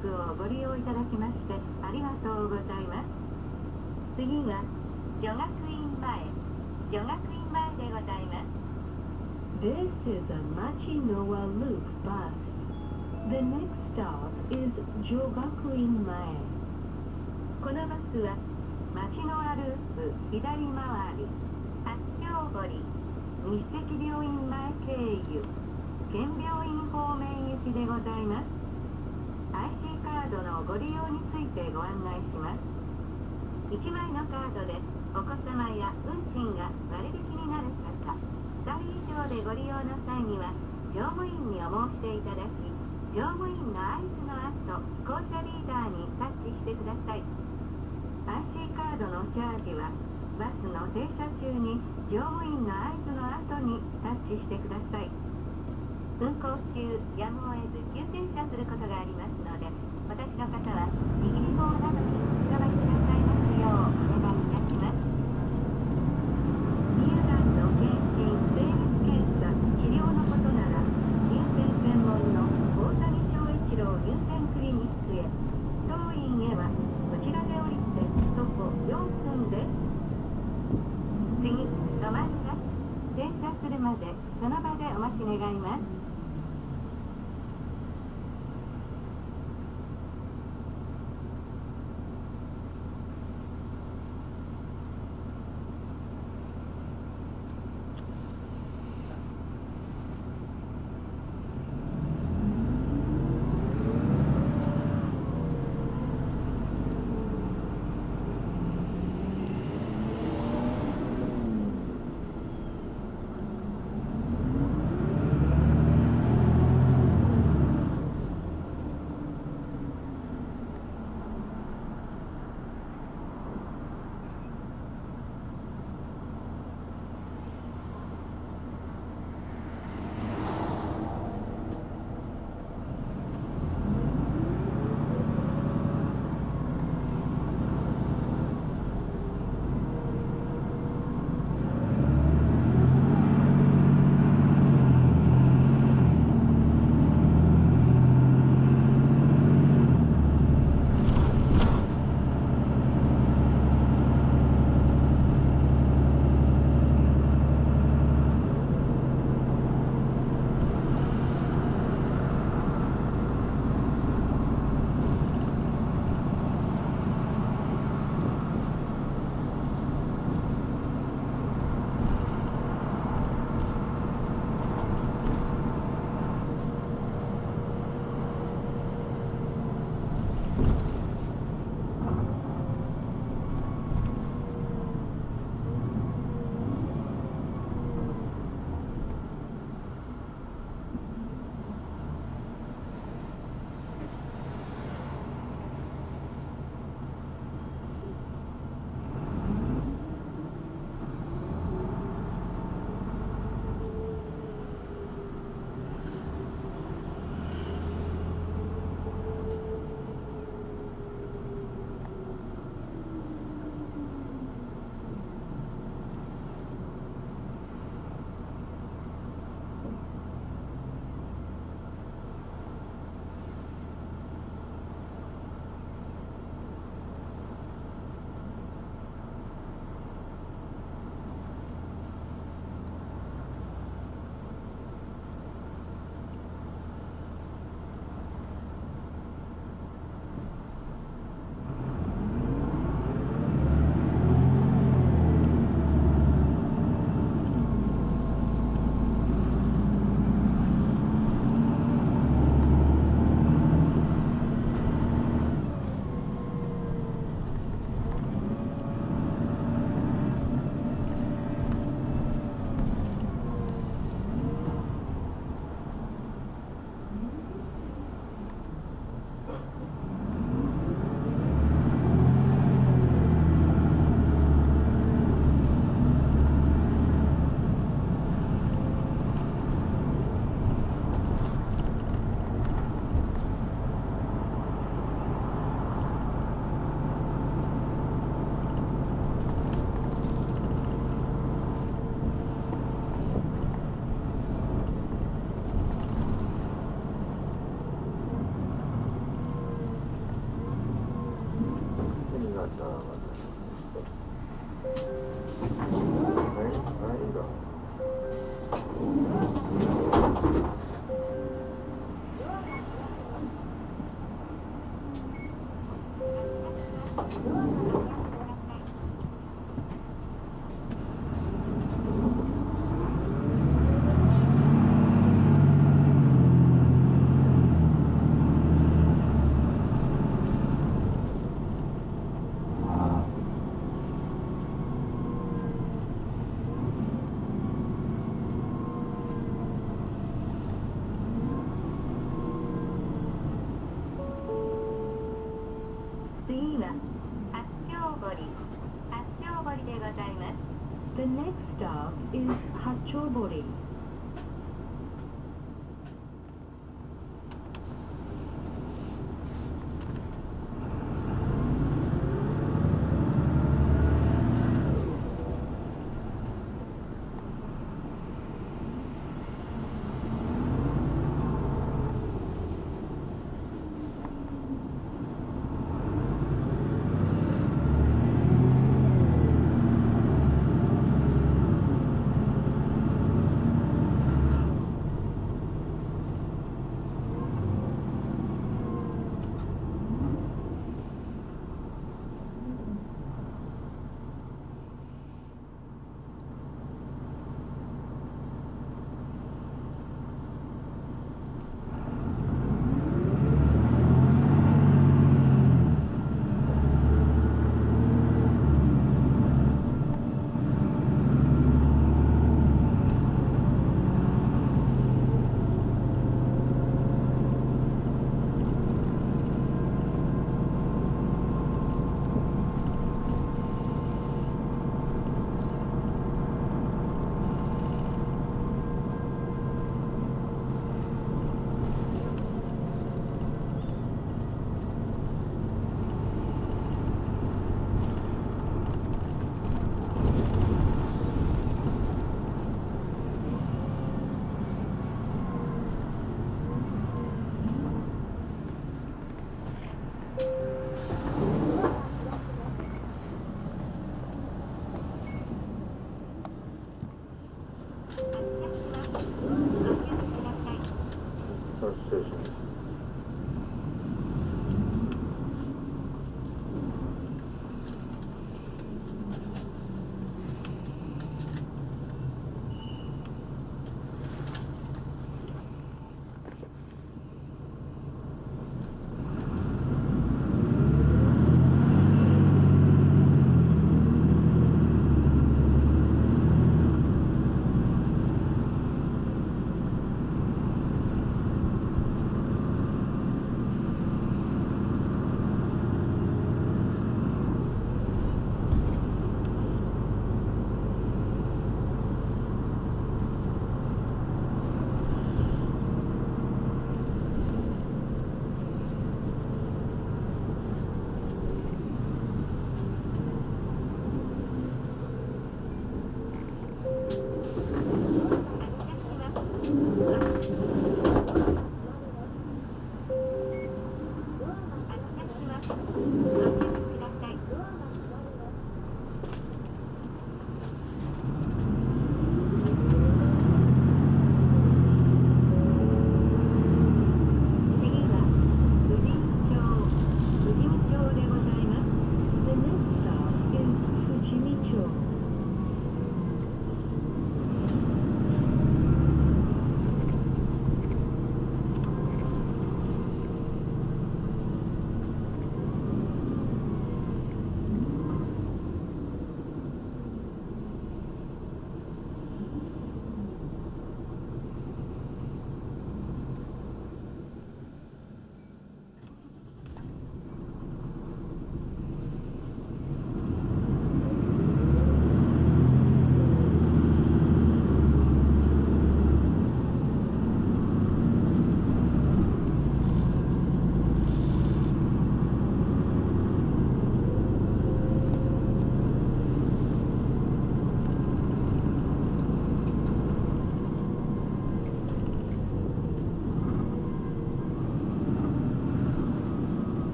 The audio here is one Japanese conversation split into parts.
クをご利用いただきましてありがとうございます。次は女学院前でございます。This is a Machinoa Loop bus. The next stop is 女学院前。このバスは町のあループ左回り八丁堀日赤病院前経由県病院方面行きでございます。 IC カードのご利用についてご案内します。1枚のカードでお子様や運賃が割引になる方、2人以上でご利用の際には乗務員にお申し出いただき、乗務員の合図の後降車リーダーにタッチしてください。 IC カードのチャージはバスの停車中に乗務員の合図の後にタッチしてください。運行中やむを得ず急停車することがありますので、私の方は右利棒などにお触りくださいますようお願いいたします。乳がんの検診、精密検査、治療のことなら乳腺専門の大谷翔一郎乳腺クリニックへ、当院へはこちらで降りて徒歩4分です。次、止まります。停車するまでその場でお待ち願います。次は八丁堀でございます。The next stop is Hachobori.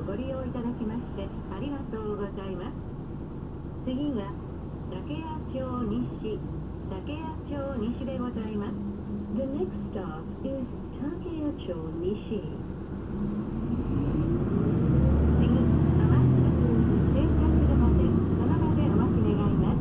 ご利用いただきましてありがとうございます。次は竹谷町西でございます。The next stop is 竹谷町西。次、まもなく停車するまでその場でお待ち願います。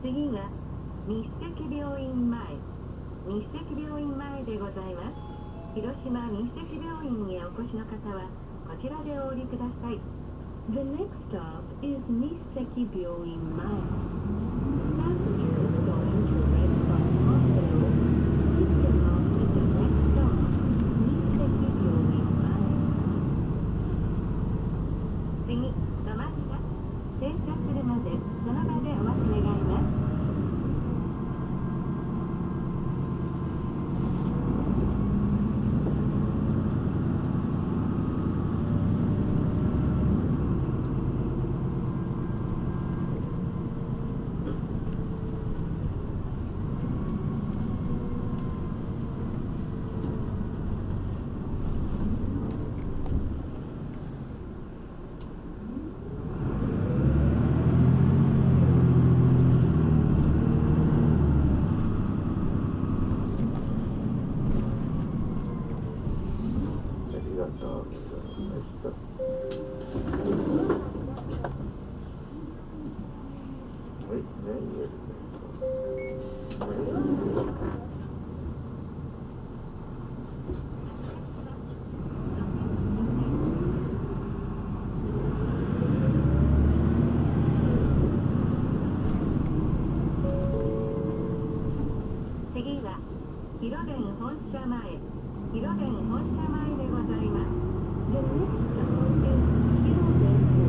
次は日赤病院前でございます。広島日赤病院にお越しの方はこちらでお降りください。The next stop is 日赤病院前。Passengers going to Red Cross Hospital, please get off at the next stop, 日赤病院前。次、止まった。停車するまでその場でお待ち願います。次は広電本社前でございます。The next stop is 広電本社前。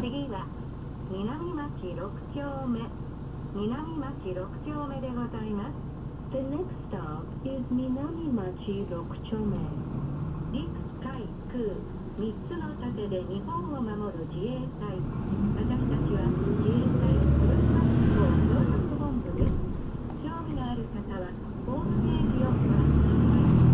次は南町6丁目でございます。The next stop is 南町6丁目。陸海空3つの盾で日本を守る自衛隊。私たちは自衛隊広島地方捜索本部です。興味がある方はホームページをご覧ください。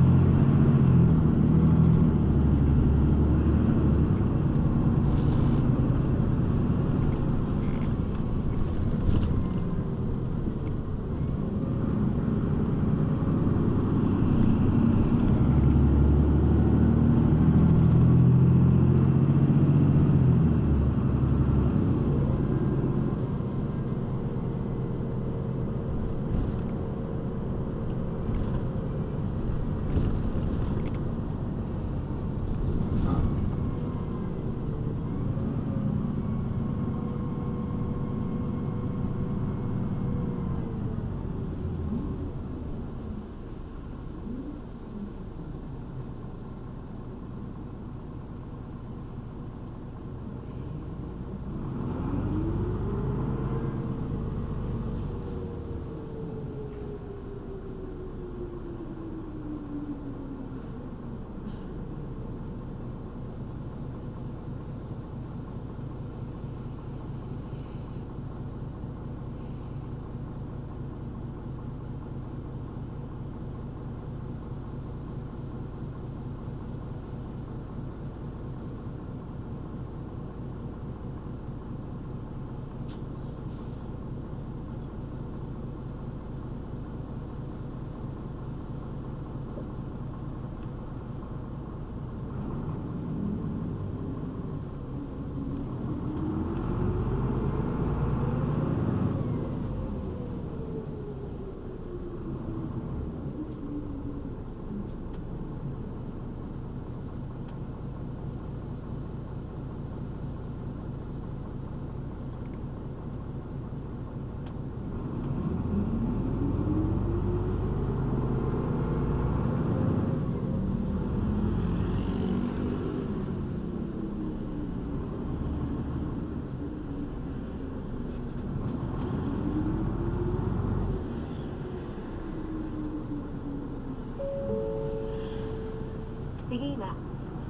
次は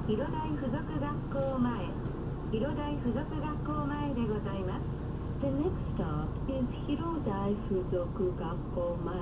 広大附属学校前、広大附属学校前でございます。The next stop is 広大附属学校前。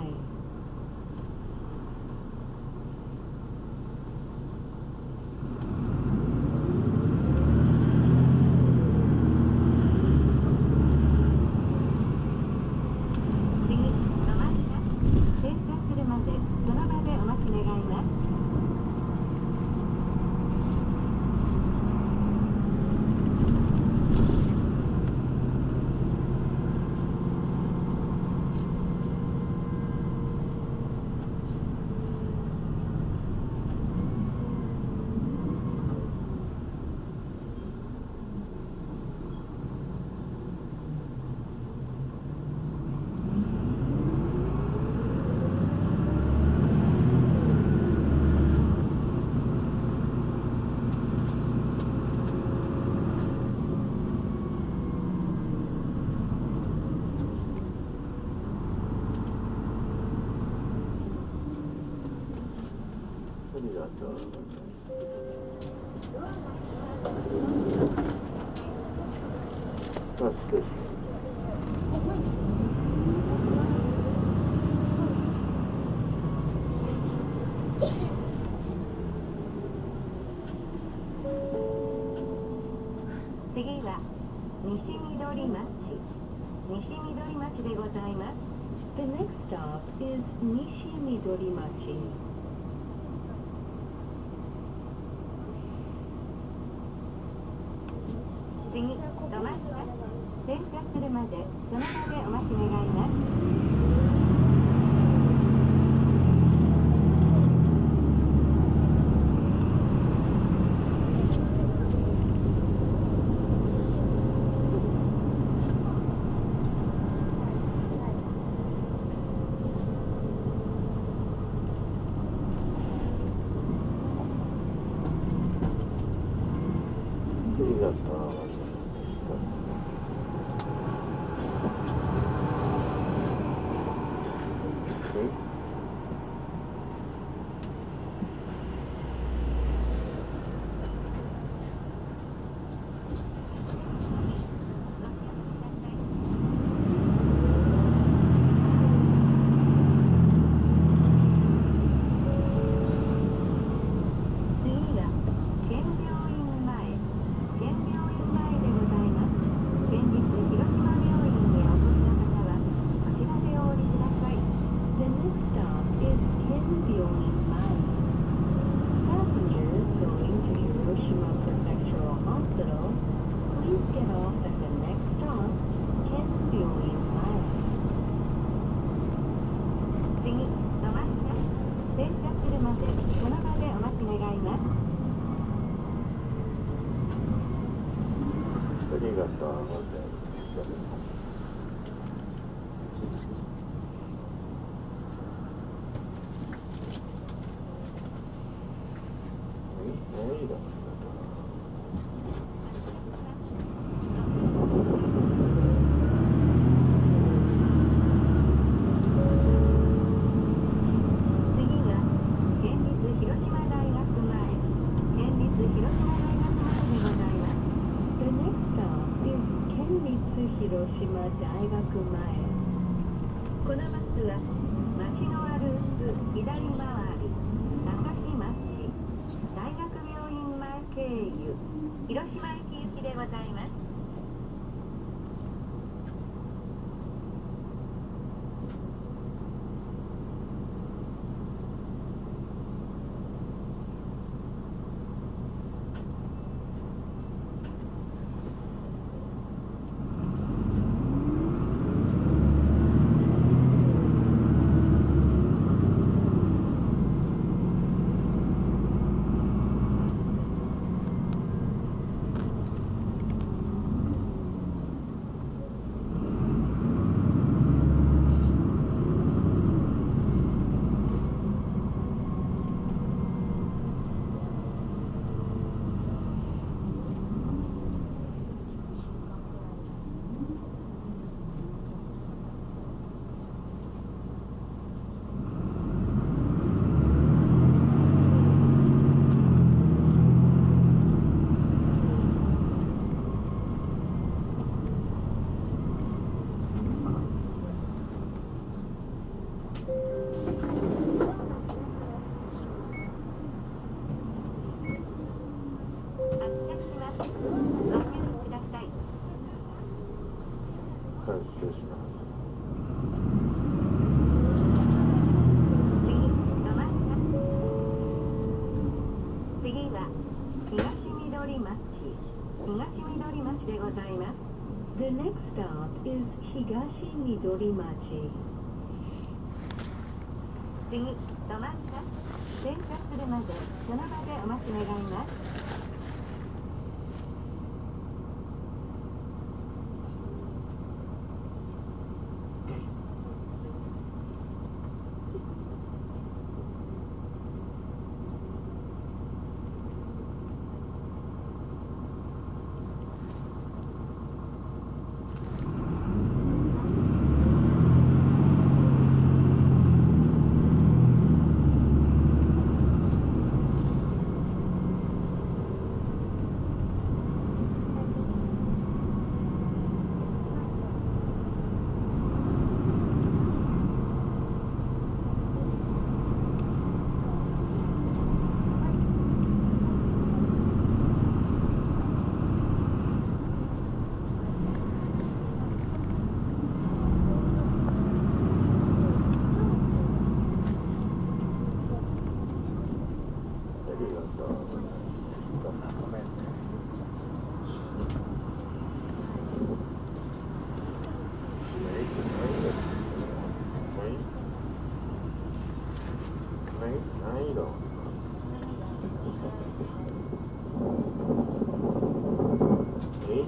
次は西緑町、西緑町でございます。The next stop is 西緑町。次、止まります。停車するまでその場でお待ち願います。りがとうございます。広島駅行きでございます。The next stop is Higashi Midorimachi. 次、止まった。電車するまでその場でお待ち願います。で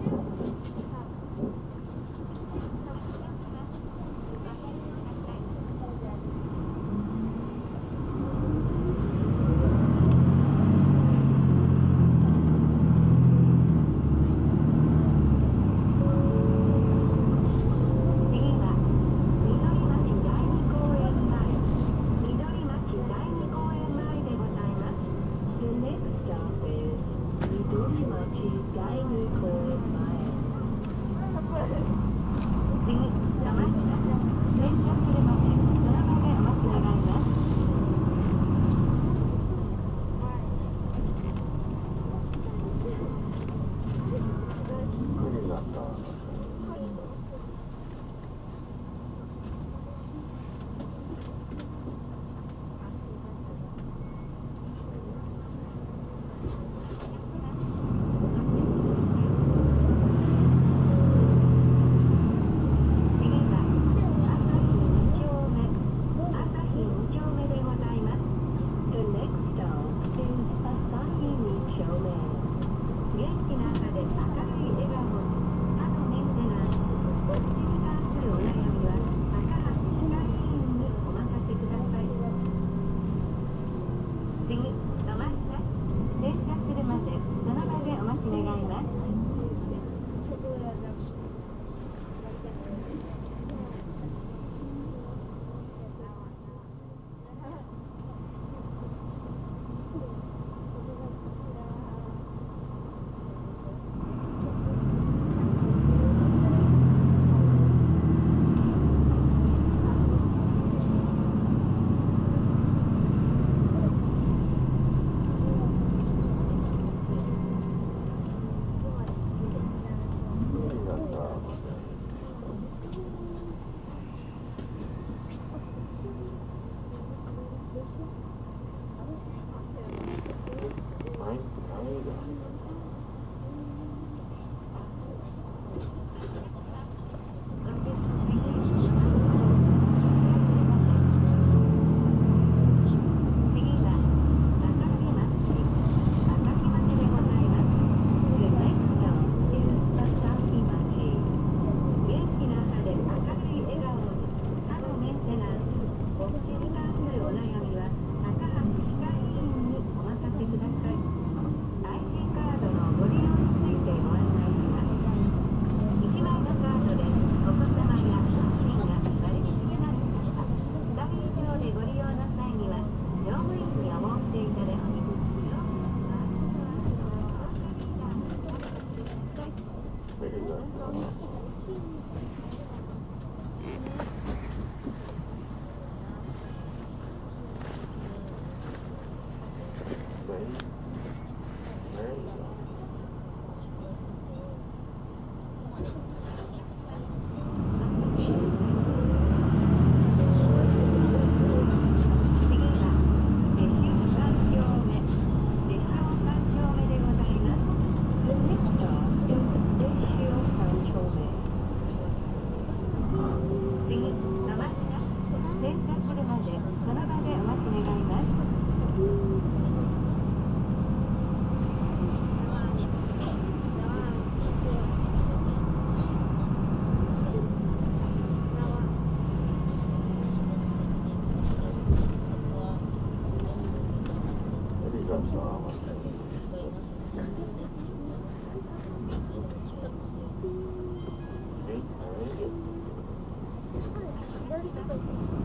左下